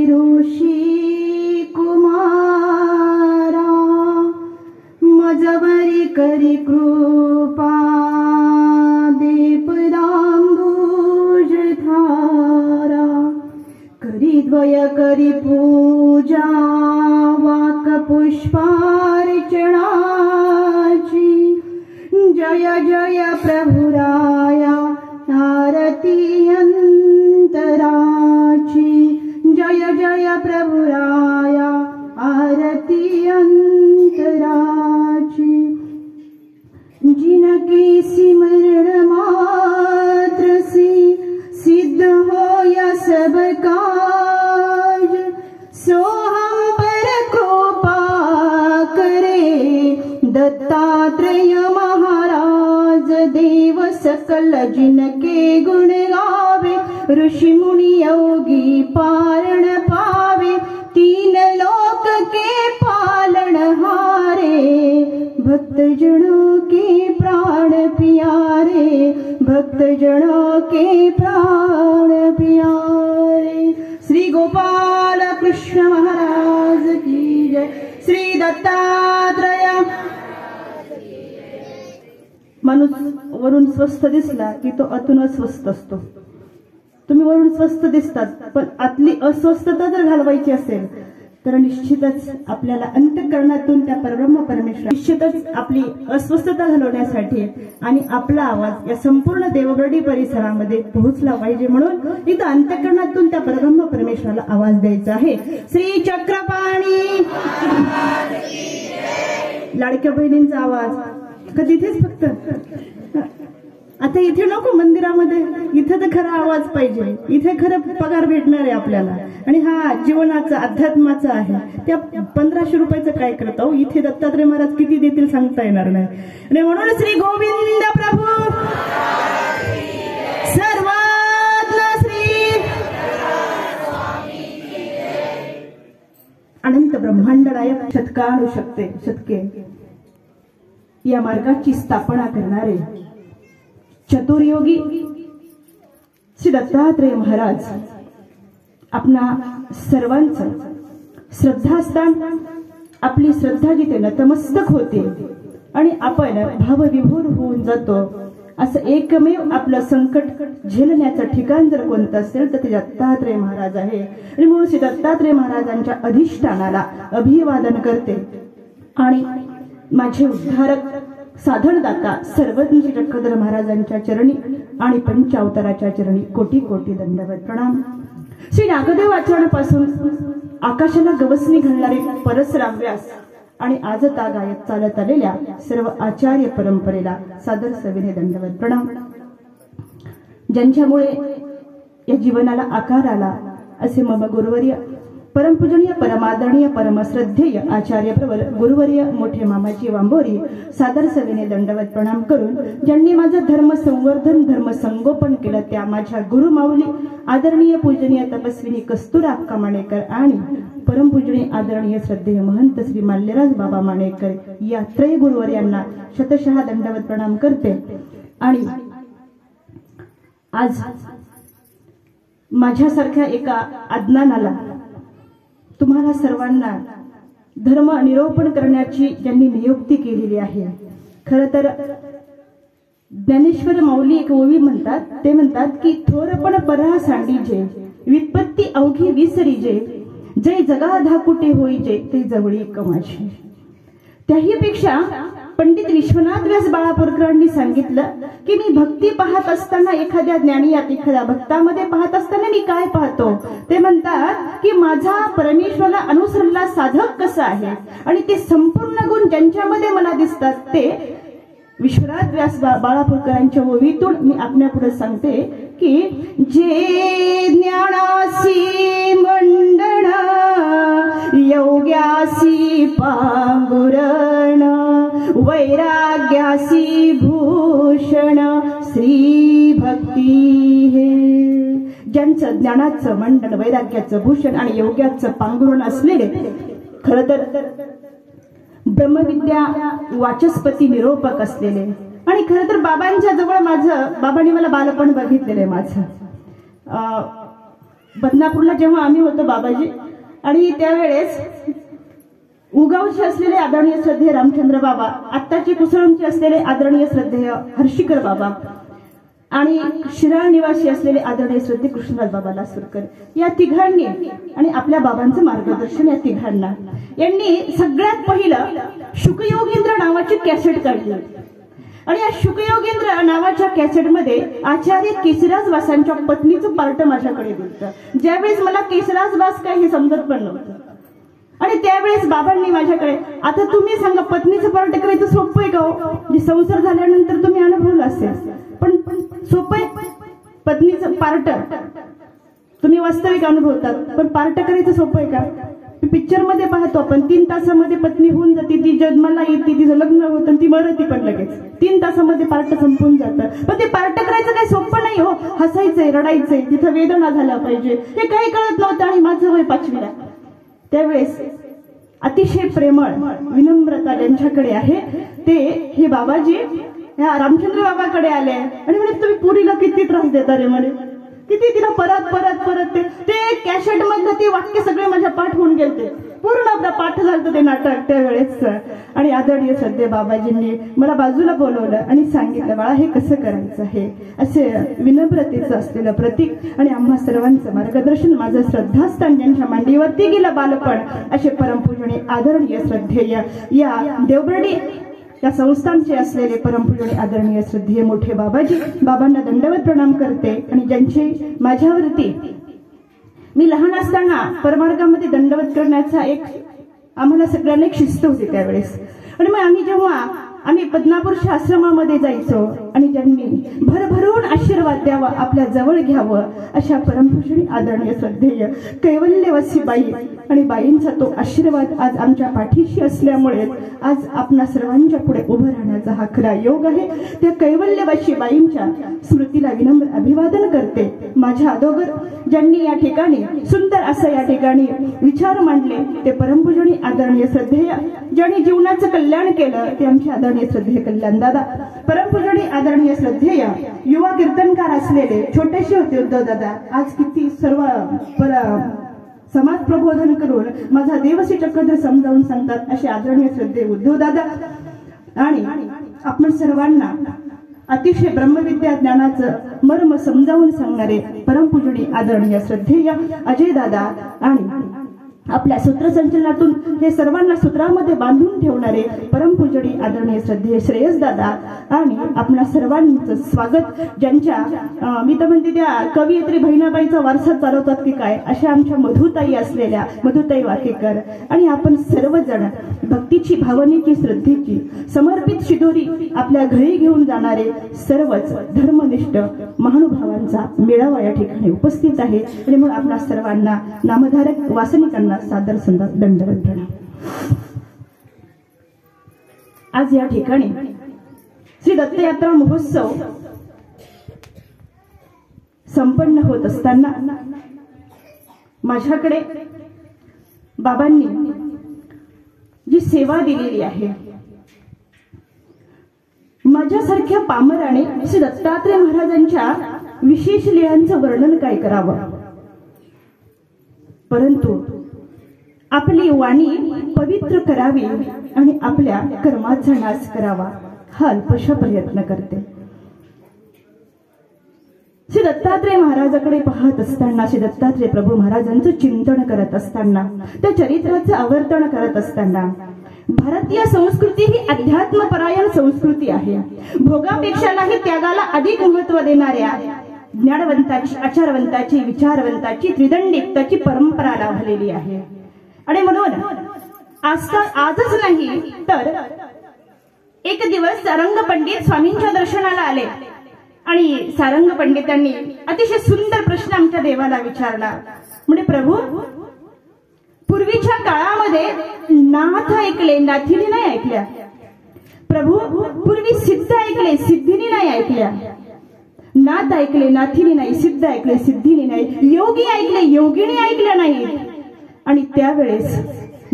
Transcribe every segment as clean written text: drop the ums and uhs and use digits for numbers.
ऋषी कुमारा मजवरी करी कृपा दीपदांबुज धारा करी द्वय करी पूजा वाक पुष्पार्चनाची जय जय प्रभुराया आरती अंतराची जय जय प्रभुराया आरती अंतराची जिनकी सिमरण मात्र से सिद्ध हो या सब काज सो हम पर कृपा करे दत्तात्रेय महाराज देव सकल जिनके गुण गावे ऋषि मुनि योगी पारण पावे तीन लोक के पालन हारे भक्त जनों के प्राण प्यारे भक्त जनों के प्राण प्यारे। श्री गोपाल कृष्ण महाराज की जय। श्री दत्तात्रेय। माणूस वरून स्वस्थ दिसला की तो आतून अस्वस्थ असतो। तुम्ही वरून स्वस्थ दिसतात पण आतली अस्वस्थता जर घालवायची असेल तर निश्चितच आपल्याला अंतःकरणातून त्या परब्रह्म परमेश्वर निश्चितच आपली अस्वस्थता घालवण्यासाठी आणि आपला आवाज या संपूर्ण देवगडी परिसरामध्ये पोहोचला पाहिजे म्हणून इथं अंतःकरणातून त्या परब्रह्म परमेश्वराला आवाज द्यायचा आहे। श्री चक्रपाणी लाडक्या बहिणींचा आवाज का तिथेच फक्त आता इथे नको मंदिरामध्ये इथे तर खरा आवाज पाहिजे इथे खरं पगार भेटणार आहे आपल्याला आणि हा जीवनाचा अध्यात्माचा आहे त्या 1500 रुपयाचं काय करतो इथे दत्तात्रय महाराज किती देतील सांगता येणार नाही आणि म्हणून श्री गोविंद प्रभू सर्वात्म श्री अनंत ब्रह्मांड नायक शतकानुशतके शतके या मार्गाची स्थापना करणारे चतुर्योगी श्री दत्तात्रेय महाराज आपणा सर्वांचं श्रद्धास्थान आपली श्रद्धा जिथे नतमस्तक होते आणि आपण भावविभोर होऊन जातो असं एकमेव आपलं संकट झेलण्याचं ठिकाण जर कोणतं असेल तर ते दत्तात्रेय महाराज आहे आणि म्हणून श्री दत्तात्रेय महाराजांच्या अधिष्ठानाला अभिवादन करते आणि माझे उद्धारक साधनदाता सर्वज्ञ चक्रधर महाराजांच्या चरणी आणि पंचावताराच्या चरणी कोटी कोटी दंडवत प्रणाम। श्री नागदेव आचरणापासून आकाशाला गवसणी घालणारे परसराम व्यास आणि आजता गायत चालत आलेल्या सर्व आचार्य परंपरेला सादर सविनय दंडवत प्रणाम। ज्यांच्यामुळे या जीवनाला आकार आला असे मम गुरुवर्य परमपूजनीय परमादरणीय परमश्रद्धेय आचार्य प्रवर गुरुवर्य मोठे मामाजी वांबोरी सादर सविनय दंडवत प्रणाम करून ज्यांनी माझं धर्म संवर्धन धर्म संगोपन केलं त्या माझ्या गुरुमाऊली आदरणीय पूजनीय तपस्विनी कस्तुरा अक्का माणेकर आणि परमपूजनीय आदरणीय श्रद्धेय महंत श्री माल्यराज बाबा माणेकर या त्रय गुरुवर्यांना शतशः दंडवत प्रणाम करते। आणि आज माझ्यासारख्या एका अज्ञानाला तुम्हाला सर्वांना धर्म निरूपण करण्याची ज्यांनी नियुक्ती केलेली आहे खरं तर ज्ञानेश्वर माऊली एक ओवी म्हणतात ते म्हणतात की थोरपण परा सांडीजे विपत्ती अवघी विसरीजे जय जगा धाकुटे होईजे ते जवळी कमाशी। त्याहीपेक्षा पंडित विश्वनाथ व्यास बाळापूरकरांनी सांगितलं की मी भक्ती पाहत असताना एखाद्या ज्ञानियात एखाद्या भक्तामध्ये पाहत असताना मी काय पाहतो ते म्हणतात की माझा परमेश्वराला अनुसरलेला साधक कसा आहे आणि ते संपूर्ण गुण ज्यांच्यामध्ये मला दिसतात ते विश्वनाथ व्यास बाळापूरकरांच्या ओवीतून मी आपल्यापुढे सांगते की जे ज्ञानासी मंडण योग्यासी पांगुरण वैराग्यासी भूषण श्री भक्ती हे। ज्यांचं ज्ञानाचं मंडन वैराग्याचं भूषण आणि योग्याचं पांघरुण असलेले खरं तर ब्रह्मविद्या वाचस्पती निरोपक असलेले आणि खरं तर बाबांच्या जवळ माझं बाबांनी मला बालपण बघितलेलं आहे माझं बदनापूरला जेव्हा आम्ही होतो बाबाजी, आणि त्यावेळेस उगावचे असलेले आदरणीय श्रद्धेय रामचंद्र बाबा, आत्ताचे कुसळमचे असलेले आदरणीय श्रद्धेय हर्षिकर बाबा, आणि शिराळ निवासी असलेले आदरणीय श्रद्धेय कृष्णराज बाबा लासूरकर, या तिघांनी आणि आपल्या बाबांचं मार्गदर्शन या तिघांना, यांनी सगळ्यात पहिलं शुकयोगेंद्र नावाची कॅसेट काढली. आणि या शुकयोगेंद्र नावाच्या कॅसेटमध्ये आचार्य केशराज वासांच्या पत्नीचं पार्ट माझ्याकडे दिलं. ज्यावेळेस मला केशराज वास काय हे समजत पण नव्हतं, आणि त्यावेळेस बाबांनी माझ्याकडे, आता तुम्ही सांगा पत्नीचं पार्ट करायचं सोपं आहे का हो? संसार झाल्यानंतर तुम्ही अनुभवलं असेल, पण सोपं आहे पत्नीचं पार्ट? तुम्ही वास्तविक अनुभवतात, पण पार्ट करायचं सोपं आहे का? पिक्चर मध्ये पाहतो आपण 3 तासामध्ये पत्नी होऊन जाते, ती जन्माला येते, तिचं लग्न होतं, ती मरती पण लगेच 3 तासामध्ये पार्ट संपून जातं. पण ते पार्ट करायचं काही सोपं नाही हो. हसायचंय, रडायचंय, तिथं वेदना झाल्या पाहिजे, हे काही कळत नव्हतं. आणि माझं वय 5वीला, त्यावेळेस अतिशय प्रेमळ विनम्रता ज्यांच्याकडे आहे ते हे बाबाजी ह्या रामचंद्र बाबाकडे आले आणि म्हणे तुम्ही पुरीला किती त्रास देता रे, म्हणे किती तिला परत परत परत ते कॅसेट मधलं ते वाक्य सगळे माझ्या पाठ होऊन गेलते, पूर्ण आपला पाठ झालं ते नाटक त्यावेळेस. आणि आदरणीय श्रद्धेय बाबाजींनी मला बाजूला बोलवलं आणि सांगितलं, बाळा हे कसं करायचं आहे, असे विनम्रतेचं असलेलं प्रतीक आणि आम्हा सर्वांचं मार्गदर्शन, माझं श्रद्धास्थान ज्यांच्या मांडीवरती गेलं बालपण, असे परमपूजनीय आदरणीय श्रद्धेय या देवबर्डी या संस्थांचे असलेले परमपूजनीय आदरणीय श्रद्धेय मोठे बाबाजी, बाबांना दंडवत प्रणाम करते. आणि ज्यांची माझ्यावरती, मी लहान असताना परमार्गामध्ये दंडवत करण्याचा एक आम्हाला सगळ्यांना एक शिस्त होती त्यावेळेस. आणि मग जेव्हा आम्ही बदनापूरच्या आश्रमामध्ये जायचो आणि ज्यांनी भरभरून आशीर्वाद द्यावा, आपल्या जवळ घ्यावं, अशा परमपूजनीय आदरणीय श्रद्धेय कैवल्यवासी बाई आणि बाईंचा तो आशीर्वाद आज आमच्या पाठीशी असल्यामुळे आज आपणा सर्वांच्या पुढे उभं राहण्याचा हा खरा योग आहे. त्या कैवल्यवासी बाईंच्या स्मृतीला विनम्र अभिवादन करते. माझ्या अगोदर ज्यांनी या ठिकाणी सुंदर असं या ठिकाणी विचार मांडले ते परमपूजनीय आदरणीय श्रद्धेय, ज्यांनी जीवनाचं कल्याण केलं ते आमचे आदरणीय श्रद्धेय कल्याणदादा, परमपूजनीय आदरणीय श्रद्धेय युवा कीर्तनकार असलेले छोटेसे होते उद्धवदादा, आज किती सर्व समाज प्रबोधन करून माझा देवसी चक्रधर समजावून सांगतात असे आदरणीय श्रद्धेय उद्धवदादा. आणि आपण सर्वांना अतिशय ब्रह्मविद्या ज्ञानाचं मर्म समजावून सांगणारे परमपूजनीय आदरणीय श्रद्धेय अजय दादा, आणि आपल्या सूत्रसंचलनातून हे सर्वांना सूत्रामध्ये बांधून ठेवणारे परमपूजनीय आदरणीय श्रद्धेय श्रेयस दादा, आणि आपल्या सर्वांचं स्वागत ज्यांच्या मी तर म्हणते त्या कवयित्री बहिणाबाईचा वारसा चालवतात की काय अशा आमच्या मधुताई असलेल्या मधुताई वाकेकर, आणि आपण सर्वजण भक्तीची, भावनेची, श्रद्धेची समर्पित शिदोरी आपल्या घरी घेऊन जाणारे सर्वच धर्मनिष्ठ महानुभावांचा मेळावा या ठिकाणी उपस्थित आहे. आणि मग आपल्या सर्वांना नामधारक वासनिकांना सादर दंडवत प्रणाम. आज या ठिकाणी श्री दत्तयात्रा महोत्सव संपन्न होत असताना माझ्याकडे बाबांनी जी सेवा दिलेली आहे, माझ्यासारख्या पामराने श्री दत्तात्रय महाराजांच्या विशेष लीलांचं वर्णन काय करावं, परंतु आपली वाणी पवित्र करावी आणि आपल्या कर्माचा नाश करावा हा अल्पशा प्रयत्न करते. श्री दत्तात्रय महाराजाकडे पाहत असताना, श्री दत्तात्रय प्रभू महाराजांचं चिंतन करत असताना, त्या चरित्राचं आवर्तन करत असताना, भारतीय संस्कृती ही अध्यात्मपरायण संस्कृती आहे. भोगापेक्षा नाही त्यागाला अधिक महत्व देणाऱ्या ज्ञानवंताची, आचारवंताची, विचारवंताची, त्रिदंडिकताची परंपरा लाभलेली आहे. आणि म्हणून आजच नाही तर एक दिवस सारंग पंडित स्वामींच्या दर्शनाला आले आणि सारंग पंडितांनी अतिशय सुंदर प्रश्न आमच्या देवाला विचारला. म्हणजे प्रभू, पूर्वीच्या काळामध्ये नाथ ऐकले, नाथीने नाही ऐकल्या. प्रभू, पूर्वी सिद्ध ऐकले, सिद्धीने नाही ऐकल्या. नाथ ऐकले, नाथीने नाही. सिद्ध ऐकले, सिद्धीने नाही. योगी ऐकले, योगिनी ऐकल्या नाही. आणि त्यावेळेस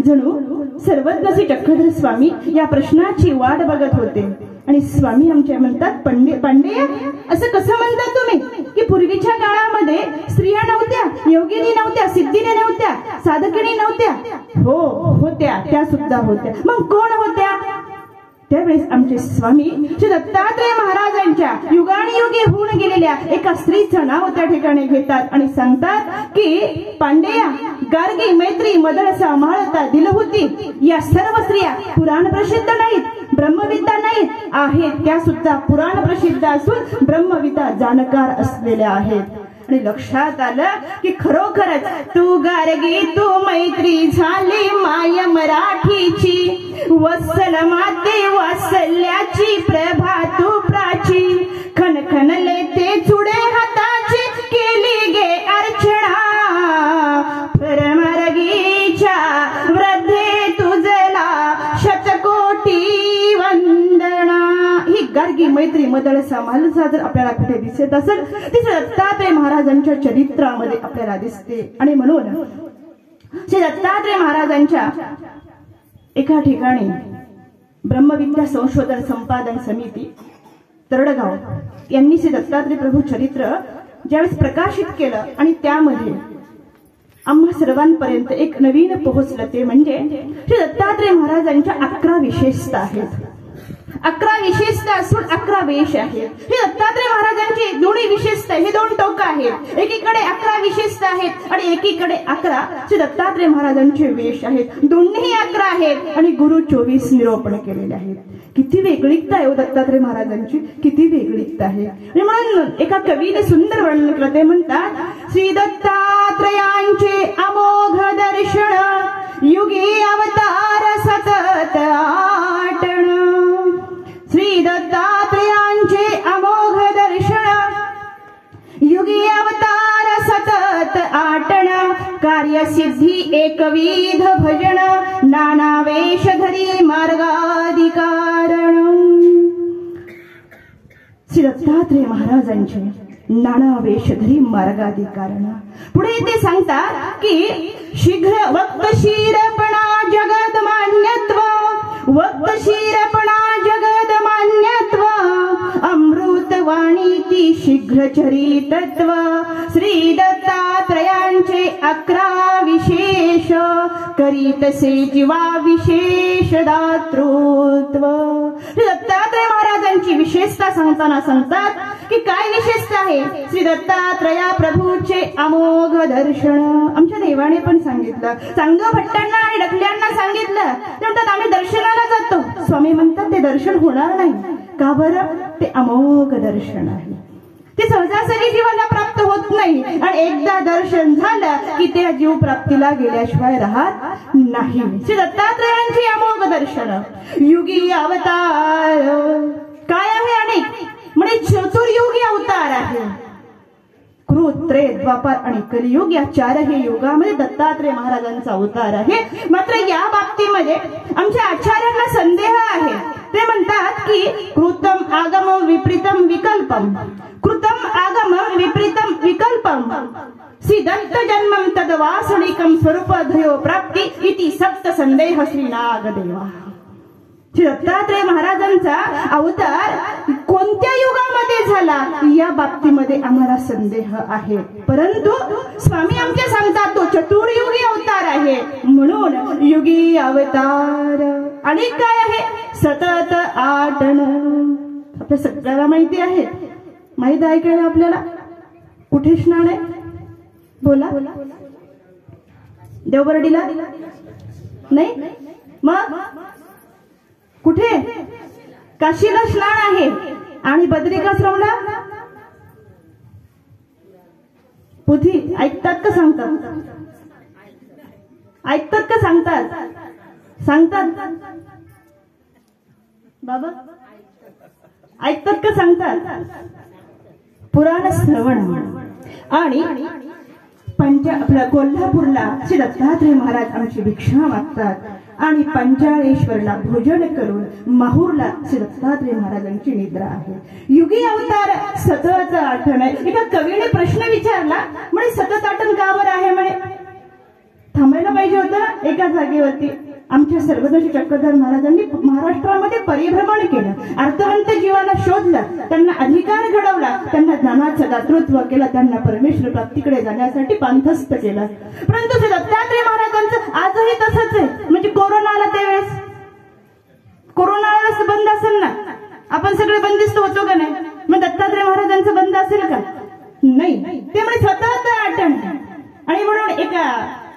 जणू सर्वज्ञ श्री चक्रधर स्वामी या प्रश्नाची वाट बघत होते. आणि स्वामी आमच्या म्हणतात, पांडे असं कसं म्हणतात तुम्ही? की पूर्वीच्या काळामध्ये स्त्रिया नव्हत्या, योगिनी नव्हत्या, सिद्धिनी नव्हत्या, साधकिणी नव्हत्या. हो होत्या, त्या सुद्धा होत्या. मग कोण होत्या? त्यावेळेस आमचे स्वामी श्री दत्तात्रय महाराजांच्या युगानुयुगी होऊन गेलेल्या एका स्त्रीचं नाव त्या ठिकाणी घेतात आणि सांगतात की पांडेया, गार्गी, मैत्री, मदळ, सांभाळता, दिलहुती या सर्व स्त्रिया पुराण प्रसिद्ध नाहीत, ब्रह्मविद्या नाहीत, आहेत त्या सुद्धा पुराण प्रसिद्ध असून ब्रह्मविद्या जाणकार असलेल्या आहेत. आणि लक्षात आलं की खरोखरच तू गार्गी, तू मैत्री झाली माय मराठीची, वत्सल माते वात्सल्याची प्रभा तू प्राची, खनखनले ते चुडे हाताची केली गे अर्चना, परमार्गीच्या वृद्धे तुझला शतकोटी वंदना. ही गार्गी, मैत्री, मदळ, सांभाळता जर आपल्याला कुठे दिसत असेल ती दत्तात्रय महाराजांच्या चरित्रामध्ये आपल्याला दिसते. आणि म्हणून श्री दत्तात्रय महाराजांच्या एका ठिकाणी ब्रह्मविद्या संशोधन संपादन समिती तरडगाव यांनी श्री दत्तात्रय प्रभू चरित्र ज्यावेळेस प्रकाशित केलं आणि त्यामध्ये आम्हा सर्वांपर्यंत एक नवीन पोहोचलं ते म्हणजे श्री दत्तात्रय महाराजांच्या 11 विशेषता आहेत. 11 विशेषता असून 11 वेश आहेत. हे दत्तात्रय महाराजांची दोन्ही विशेषता, हे दोन टोक आहेत. एकीकडे 11 विशेषता आहेत आणि एकीकडे 11 श्री दत्तात्रय महाराजांचे वेश आहेत. दोन्ही 11 आहेत आणि गुरु 24 निरूपण केलेले आहेत. किती वेगळीकता आहे दत्तात्रय महाराजांची, किती वेगळीकता आहे. आणि म्हणून एका कवीने सुंदर वर्णन केलं. ते म्हणतात श्री दत्तात्रयांचे अमोघ दर्शन, युगी अवतार सतत आटण. श्री दत्तात्रयांचे अमोघ दर्शन, युगी अवतार सतत आटण, कार्यसिद्धी एकविध भजन, नाना वेश धरी मार्गाधिकारण. श्री दत्तात्रय महाराजांचे नाना वेश धरी मार्गाधिकारण. पुढे ते सांगतात की शीघ्र वक्तशीरपणा जगदमान्यत्व, वक्तशीरपणा जगदमान्यत्व, अमृतवाणी ती शीघ्र चरितत्व. श्री दत्तात्रयांचे 11 विशेष, करीतसे जीवा विशेष दातृत्व. श्री दत्तात्रय महाराजांची विशेषता सांगताना सांगतात की काय विशेषता आहे? श्री दत्तात्रया प्रभूचे अमोघ दर्शन. आमच्या देवाने पण सांगितलं, चांगल्या भट्टांना आणि डकल्यांना सांगितलं. ते म्हणतात आम्ही दर्शनाला जातो. स्वामी म्हणतात ते दर्शन होणार नाही. का बरं? ते अमोघ दर्शन आहे. ते सहजासहजी जीवाला प्राप्त होत नाही आणि एकदा दर्शन झालं की त्या जीव प्राप्तीला गेल्याशिवाय राहत नाही. श्री दत्तात्रयांचे अमोघ दर्शन, युगी अवतार काय आहे? अनेक म्हणजे चतुर्युगी अवतार आहे. कृत, त्रेत, द्वापार आणि कलियुग या 4ही युगामध्ये दत्तात्रय महाराजांचा अवतार आहे. मात्र या बाबतीमध्ये आमच्या आचार्यांना संदेह आहे. ते म्हणतात की कृतम आगमम विपरीतम विकल्पम, कृतम आगमम विपरीतम विकल्पम, श्री दत्त जन्मम तदवासनिकम स्वरूपधयो प्राप्ती इति सप्त संदेह श्री नागदेवा. श्री दत्तात्रय महाराजांचा अवतार कोणत्या युगामध्ये झाला या बाबतीमध्ये आम्हाला संदेह आहे. परंतु स्वामी आमचे सांगतात तो चतुर्युगी अवतार आहे. म्हणून युगी अवतार आणि काय आहे? सतत आटण. आपल्या सगळ्याला माहिती आहे. माहिती आहे का आपल्याला? कुठे स्नान आहे? बोला. देवबर्डीला नाही? मग कुठे? काशीला स्नान आहे. आणि बद्रिकाश्रमला पुथी. ऐकतात का सांगतात? ऐकतात का सांगतात? सांगतात बाबा? ऐकतात का सांगतात? पुराण श्रवण. आणि आपल्या कोल्हापूरला श्री दत्तात्रय महाराज आमची भिक्षा मागतात आणि पंचाळेश्वरला भोजन करून माहूरला श्री दत्तात्रय महाराजांची निद्रा आहे. युगी अवतार सतत आठवण. एका कवीने प्रश्न विचारला, म्हणे सतत आठवण का बरं आहे? म्हणे थांबायला पाहिजे होतं एका जागेवरती. आमच्या सर्वदर्शी चक्रधर महाराजांनी महाराष्ट्रामध्ये परिभ्रमण केलं, अर्थवंत जीवाला शोधला, त्यांना अधिकार घडवला, त्यांना ज्ञानाचं दातृत्व केलं, त्यांना परमेश्वर प्राप्तीकडे जाण्यासाठी पांथस्थ केलं. परंतु श्री दत्तात्रय महाराजांचं आजही तसंच आहे. म्हणजे कोरोना आला त्यावेळेस, कोरोना आल्यास बंद असेल ना, आपण सगळे बंदिस्त होतो का नाही? मग दत्तात्रय महाराजांचं बंद असेल का? नाही. ते म्हणजे सतत आठवण. आणि म्हणून एका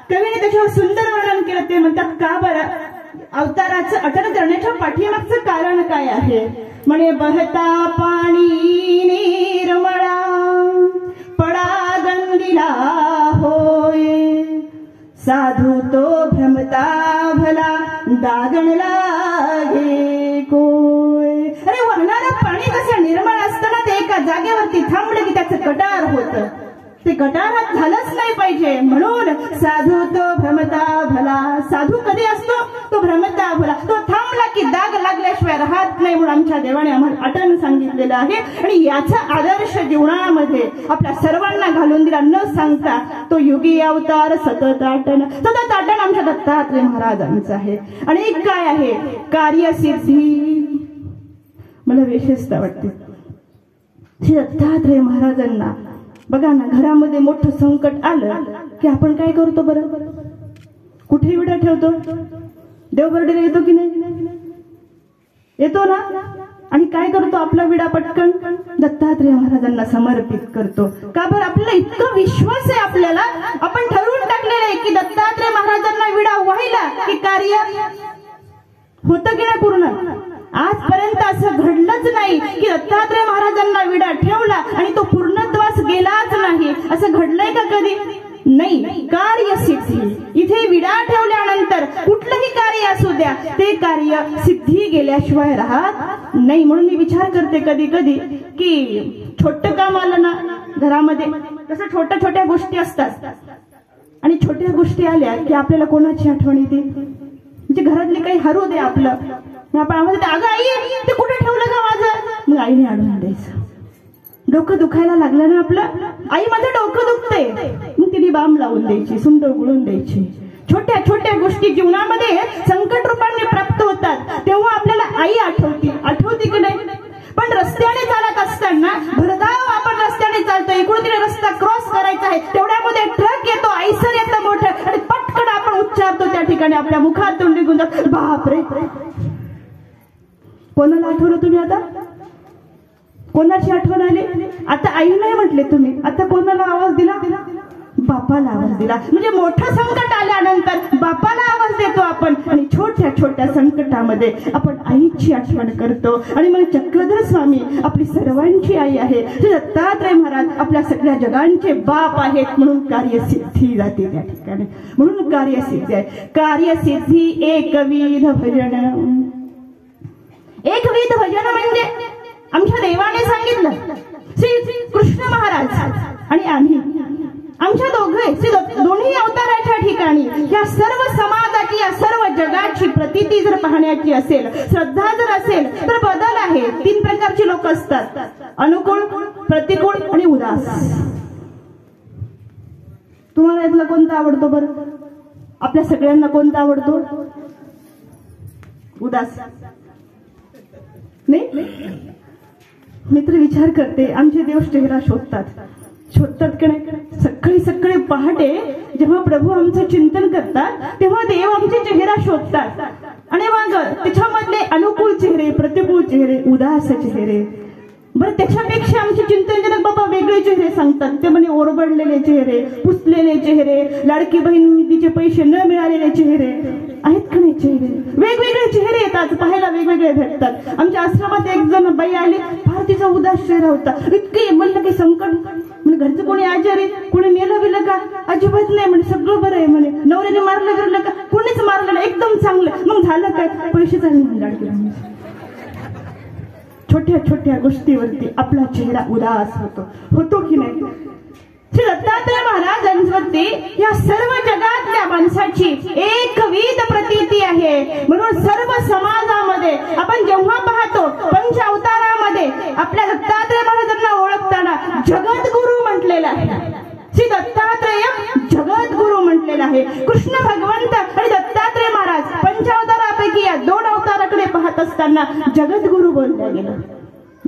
कवीने त्याच्यावर सुंदर वर्णन केलं. ते म्हणतात, का बरं अवताराचं अटन करण्याच्या पाठीमागचं कारण काय आहे? म्हणे, बहता पाणी निर्मळा पडा गंदिला होय, साधू तो भ्रमता भला दागण लागे कोय. अरे वाहणारं पाणी कसं निर्मळ असताना ते एका जागेवरती थांबलं की त्याचं कटार होतं. ते कटारात झालंच नाही पाहिजे. म्हणून साधू तो भ्रमता भला. साधू कधी असतो? तो भ्रमता भला. तो थांबला की दाग लागल्याशिवाय राहत नाही. म्हणून आमच्या देवाने आम्हाला आठवण सांगितलेलं आहे. आणि याचा आदर्श जीवनामध्ये आपल्या सर्वांना घालून दिला न सांगता तो योगी अवतार सतत आठवण. सतत आठवण आमच्या दत्तात्रय महाराजांचं आहे. आणि काय आहे? कार्यसिद्धी. मला विशेषतः वाटते श्री दत्तात्रय महाराजांना बघा ना, घरामध्ये मोठं संकट आलं की आपण काय करतो बरं? कुठे विडा ठेवतो? देवबर्डीला येतो की नाही? येतो ना. आणि काय करतो? आपला विडा पटकन दत्तात्रय महाराजांना समर्पित करतो. का बरं? आपल्याला इतकं विश्वास आहे आपल्याला, आपण ठरवून टाकलेलं आहे की दत्तात्रय महाराजांना विडा व्हायला की कार्य होतं की नाही पूर्ण. आजपर्यंत असं घडलंच नाही की दत्तात्रय महाराजांना विडा ठेवला आणि तो पूर्णत्वास गेलाच नाही. असं घडलंय का कधी? नाही. कार्यसिद्धी. इथे विडा ठेवल्यानंतर कुठलंही कार्य असू द्या, ते कार्य सिद्धी गेल्याशिवाय राहत नाही. म्हणून मी विचार करते कधी कधी की छोटं काम आलं ना घरामध्ये, तसं छोट्या छोट्या गोष्टी असतात. आणि छोट्या गोष्टी आल्या की आपल्याला कोणाची आठवण येते? म्हणजे घरातले काही हरू दे आपलं, आपण अगं आई ते कुठे ठेवलं का माझं? मग आईने आणून द्यायचं. डोकं दुखायला लागलं ना आपलं, आई माझं डोकं दुखतंय, मग तिने बाम लावून द्यायची, सुंड उघडून द्यायची. छोट्या छोट्या गोष्टी जीवनामध्ये संकट रूपाने प्राप्त होतात तेव्हा आपल्याला आई आठवते की नाही? पण रस्त्याने चालत असताना भरधाव आपण रस्त्याने चालतो, इकडून तिने रस्ता क्रॉस करायचा आहे, तेवढ्यामध्ये ट्रक येतो, आईसर येतं मोठं, आणि पटकन आपण उच्चारतो त्या ठिकाणी आपल्या मुखातून निघून जात, बापरे. कोणाला आठवलं तुम्ही आता? कोणाची आठवण आली? आता आई नाही म्हटले तुम्ही, आता कोणाला आवाज दिला? बापाला आवाज दिला. म्हणजे मोठं संकट आल्यानंतर बापाला आवाज देतो आपण, आणि छोट्या छोट्या संकटामध्ये आपण आईची आठवण करतो. आणि मग चक्रधर स्वामी आपली सर्वांची आई आहे, दत्तात्रय महाराज आपल्या सगळ्या जगांचे बाप आहेत. म्हणून कार्यसिद्धी जाते त्या ठिकाणी. म्हणून कार्यसिद्धी आहे. कार्यसिद्धी एकविध भजन. एकविध भजन म्हणजे आमच्या देवाने सांगितलं, श्री कृष्ण महाराज आणि आम्ही, आमच्या दोन्ही अवताराच्या ठिकाणी या सर्व समाजाची, या सर्व जगाची प्रतीती जर पाहण्याची असेल, श्रद्धा जर असेल, तर बदल आहे. 3 प्रकारची लोक असतात: अनुकूल, प्रतिकूल आणि उदास. तुम्हाला यातला कोणता आवडतो बरं? आपल्या सगळ्यांना कोणता आवडतो? उदास नाही? मित्र विचार करते, आमचे देव चेहरा शोधतात की नाही? सकाळी सकाळी पहाटे जेव्हा प्रभू आमचं चिंतन करतात तेव्हा देव आमचे चेहरा शोधतात. आणि मग त्याच्यामधले अनुकूल चेहरे, प्रतिकूल चेहरे, उदास चेहरे. बरं, त्याच्यापेक्षा आमचे चिंतनजनक बाबा वेगळे चेहरे सांगतात. ते म्हणजे ओरबडलेले चेहरे, पुसलेले चेहरे, लाडकी बहीण निधीचे पैसे न मिळालेले चेहरे आहेत का नाही? चेहरे वेगवेगळे चेहरे येतात, पाहायला वेगवेगळे भेटतात. आमच्या आश्रमात एक जण बाई आली, फार तिचा उदास चेहरा होता. इतके म्हणलं की संकट, म्हणजे घरचं कोणी आजारी, कोणी मेलं बिलं का? अजिबात नाही म्हणे, सगळं बरं आहे म्हणे. नवऱ्याने मारलं गेलं का? कोणीच मारलं नाही, एकदम चांगलं. मग झालं काय? पैसे चालले लाडकी बहीण. छोट्या छोट्या गोष्टीवरती आपला चेहरा उदास होतो की नाही? श्री दत्तात्रय महाराजांवरती या सर्व जगातल्या माणसाची एकविध प्रतीती आहे. म्हणून सर्व समाजामध्ये आपण जेव्हा पाहतो, पंच अवतारामध्ये आपल्या दत्तात्रय महाराजांना ओळखताना जगद्गुरु म्हटलेलं आहे. श्री दत्तात्रय जगद्गुरु म्हटलेलं आहे. कृष्ण भगवंत आणि दत्तात्रय महाराज पंच असताना जगद्गुरु बोलल्या गेलं,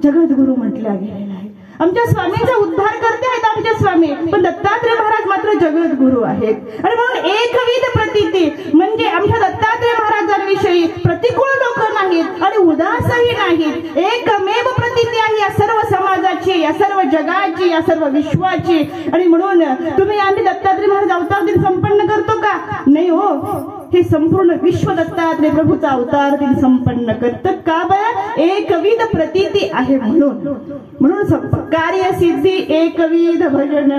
जगद्गुरु म्हटल्या गेलेलं आहे. आमच्या स्वामींचा उद्धार करते आहेत आमचे स्वामी, पण दत्तात्रय महाराज मात्र जगद्गुरु आहेत. आणि म्हणून एकविध प्रतीती म्हणजे आमच्या दत्तात्रय महाराजांविषयी प्रतिकूल लोक नाहीत आणि उदासही नाहीत. एकमेव प्रतीती आहे या सर्व समाजाची, या सर्व जगाची, या सर्व विश्वाची. आणि म्हणून तुम्ही आम्ही दत्तात्रय महाराज अवतार दिन संपन्न करतो का? नाही हो, हे संपूर्ण विश्व दत्तात्रय प्रभूचा अवतार दिन संपन्न करतं. का बरं? एकविध प्रतीती आहे म्हणून कार्य सिद्धी एकविध भजन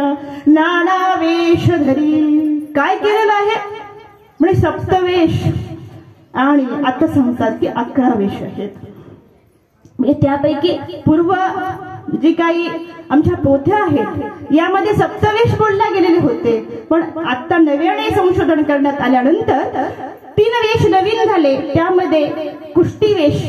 नाना वेश धरी. काय केलेलं आहे म्हणजे सप्तवेश, आणि आता सांगतात की 11 वेश आहेत. म्हणजे त्यापैकी पूर्व जी काही आमच्या पोथ्या आहेत यामध्ये सप्तवेश बोलल्या गेलेले होते, पण आता नव्याने संशोधन करण्यात आल्यानंतर 3 वेश नवीन झाले. त्यामध्ये कुष्टी वेश,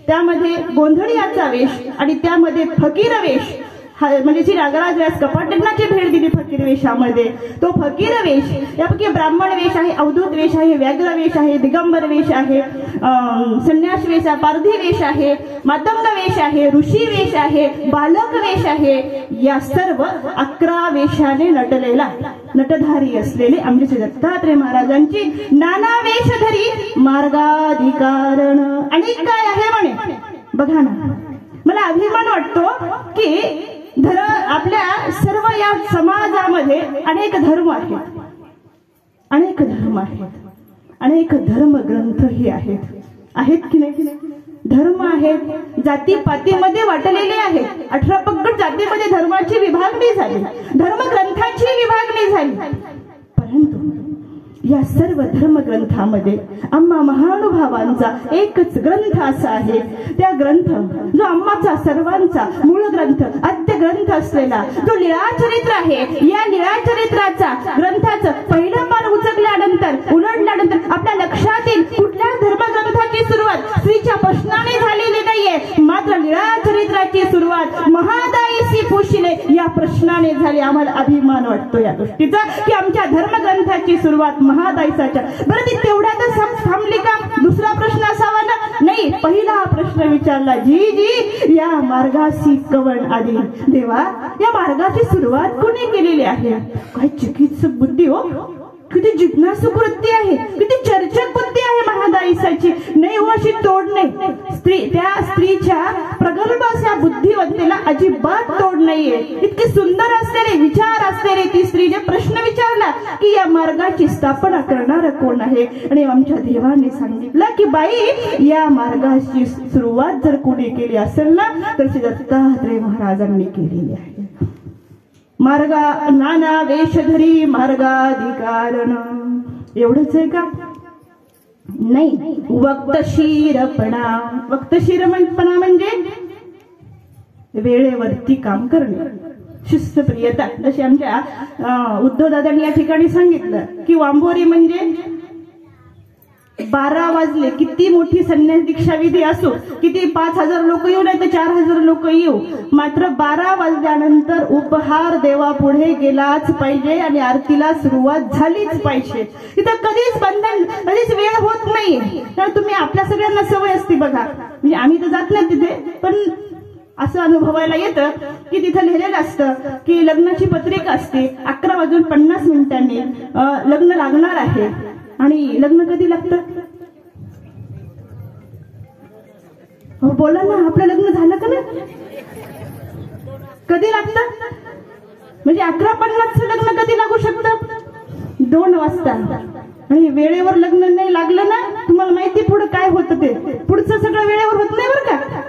त्यामध्ये गोंधळीयाचा वेश आणि त्यामध्ये फकीर वेश. म्हणजे जी नागराज व्यास कपाटनाची भेट दिली फकीर वेशामध्ये, तो फकीर वेश. यापैकी ब्राह्मण वेश आहे, अवधूत वेश आहे, व्याघ्र वेश आहे, दिगंबर वेश आहे, संन्यास वेश आहे, पारधी वेश आहे, मातंग वेश आहे, ऋषी वेश आहे, बालक वेश आहे. या सर्व 11 वेशाने नटलेला नटधारी असलेले आमचे दत्तात्रय महाराजांची नाना वेशधरी मार्गाधिकारण. आणि काय आहे म्हणे बघा ना, मला अभिमान वाटतो की आपल्या सर्व या समाजामध्ये अनेक धर्म आहेत, अनेक धर्म आहेत, अनेक धर्म ग्रंथही आहेत की नाही? धर्म आहेत, जातीपातीमध्ये वाटलेले आहेत. 18 पगड जातीमध्ये धर्माची विभागणी झाली, धर्मग्रंथाची विभागणी झाली. परंतु या सर्व धर्मग्रंथामध्ये आम्हा महानुभावांचा एकच ग्रंथ असा आहे. त्या ग्रंथ जो आम्हाचा सर्वांचा मूळ ग्रंथ, आद्य ग्रंथ असलेला जो लीळाचरित्र आहे, या लीळाचरित्राचा ग्रंथाचं पहिलं पान उलटल्यानंतर आपल्या लक्षात येईल कुठल्या धर्मग्रंथाची सुरुवात स्त्रीच्या प्रश्नाने झालेली नाहीये, मात्र लीळाचरित्राची सुरुवात महादायीसी पोशिले या प्रश्नाने झाली. आम्हाला अभिमान वाटतो या गोष्टीचा की आमच्या धर्मग्रंथाची सुरुवात महादायीसाच्या. बरं, ती तेवढ्यातच थांबली का? दुसरा प्रश्न असावा ना? नाही, पहिला प्रश्न विचारला, जी या मार्गाशी कवण आधी देवा, या मार्गाची सुरुवात कोणी केलेली आहे? काय चिकित्सक बुद्धी हो, किती जिज्ञासू वृत्ती आहे, किती चर्चक बुद्धी आहे महादायीसाची. नाही हो, अशी तोड नाही. त्या स्त्रीच्या प्रगल्भ अशा बुद्धिवत्तेला अजिबात तोड नाहीये. इतके सुंदर असलेले विचार असलेले ती स्त्री जे प्रश्न विचारला की या मार्गाची स्थापना करणार कोण आहे? आणि आमच्या देवाने सांगितलं की बाई, या मार्गाची सुरुवात जर कोणी केली असेल ना तर श्री दत्तात्रय महाराजांनी केलेली आहे. मार्गा नाना वेशधरी मार्गाधिकारण. एवढंच आहे का? नाही, वक्तशीरपणा. वक्तशीरपणा म्हणजे वेळेवरती काम करणे, शिस्तप्रियता. जशी आमच्या उद्धव दादांनी या ठिकाणी सांगितलं की वांबोरी म्हणजे 12 वाजले, किती मोठी संन्यास दीक्षा विधी असो, किती 5000 लोक येऊ नाही तर 4000 लोक येऊ, मात्र 12 वाजल्यानंतर उपहार देवा पुढे गेलाच पाहिजे आणि आरतीला सुरुवात झालीच पाहिजे. तिथं कधीच बंधन, कधीच वेळ होत नाही. तर तुम्ही आपल्या सगळ्यांना सवय असते बघा, म्हणजे आम्ही तर जात नाही तिथे, पण असं अनुभवायला येतं की तिथं लिहिलेलं असतं की लग्नाची पत्रिका असते, 11:50 लग्न लागणार आहे. आणि लग्न कधी लागतं? हो बोला ना, आपलं लग्न झालं का नाही? कधी लागतं? म्हणजे 11:50 लग्न कधी लागू शकतं? 2 वाजता. आणि वेळेवर लग्न नाही लागलं ना, तुम्हाला माहिती पुढे काय होतं ते. पुढचं सगळं वेळेवर होत नाही बरं का.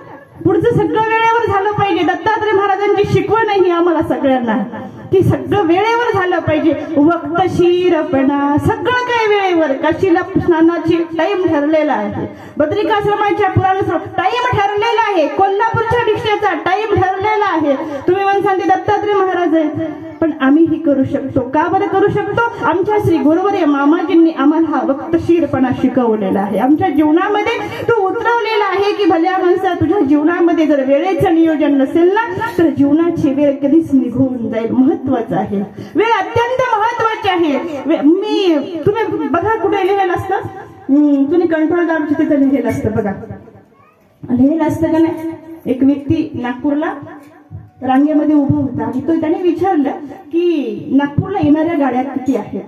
पुढचं सगळं वेळेवर झालं पाहिजे. दत्तात्रय महाराजांची शिकवण आहे आम्हाला सगळ्यांना की सगळं वेळेवर झालं पाहिजे. वक्तशीरपणा, सगळं काय वेळेवर. काशीला स्नानाची टाइम ठरलेला आहे, बद्रिकाश्रमाच्या पुराण टाइम ठरलेला आहे, कोल्हापूरच्या दीक्षेचा टाइम ठरलेला आहे. तुम्ही म्हणसाल ते दत्तात्रय महाराज आहेत, पण आम्हीही करू शकतो. का बरं करू शकतो? आमच्या श्री गुरुवर्य मामाजींनी आम्हाला हा वक्तशीरपणा शिकवलेला आहे, आमच्या जीवनामध्ये तो उतरवलेला आहे की भल्या माणसा, तुझ्या जीवनामध्ये जर वेळेचं नियोजन नसेल ना तर जीवनाची वेळ कधीच निघून जाईल. महत्वाचं आहे, वेळ अत्यंत महत्वाची आहे. तुम्ही बघा कुठे लिहिलेलं असतं, तुम्ही कंट्रोल दाबची तिथे लिहिलेलं असतं बघा, लिहिलं असतं का नाही, एक व्यक्ती नागपूरला रांगेमध्ये उभा होता आणि तो त्याने विचारलं की नागपूरला येणाऱ्या गाड्या किती आहेत.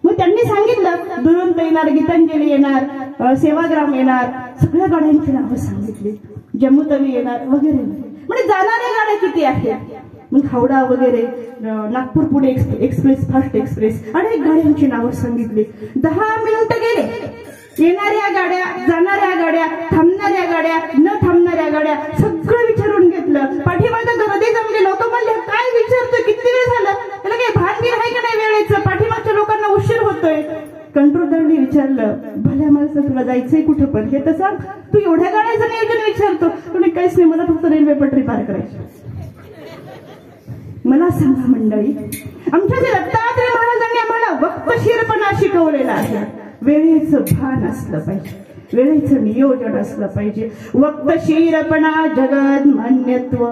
मग त्यांनी सांगितलं दुरंत येणार, गीतांजली येणार, सेवाग्राम येणार, सगळ्या गाड्यांची नावं सांगितली, जम्मूतवी येणार वगैरे. म्हणजे जाणाऱ्या गाड्या किती आहेत. मग हावडा वगैरे, Nagpur Pune express, fast express, अनेक गाड्यांची नावं सांगितली. 10 मिनिटं गेले. येणाऱ्या गाड्या, जाणाऱ्या गाड्या, थांबणाऱ्या गाड्या, न थांबणाऱ्या गाड्या सगळं विचारून घेतलं. पाठीमागं गर्दी जमली. लोक म्हणले काय विचारतोय, किती वेळ झालं, त्याला काही भानगीर आहे का नाही वेळेचं, पाठीमागच्या लोकांना उशीर होतोय. कंट्रोलरने विचारलं, भल्या माणसं तुला जायचंय कुठं, पण हे तर सांग, तू एवढ्या गाड्याचं नियोजन विचारतो. कोणी काहीच नाही, मला फक्त रेल्वे पटरी पार करायची. मला सांगा मंडळी, आमच्या जे दत्तात्रय महाराजांनी आम्हाला वक्तशीरपणा शिकवलेला आहे. वेळेचं भान असलं पाहिजे, वेळेचं नियोजन असलं पाहिजे. वक्तशीरपणा, जगद मान्यत्व.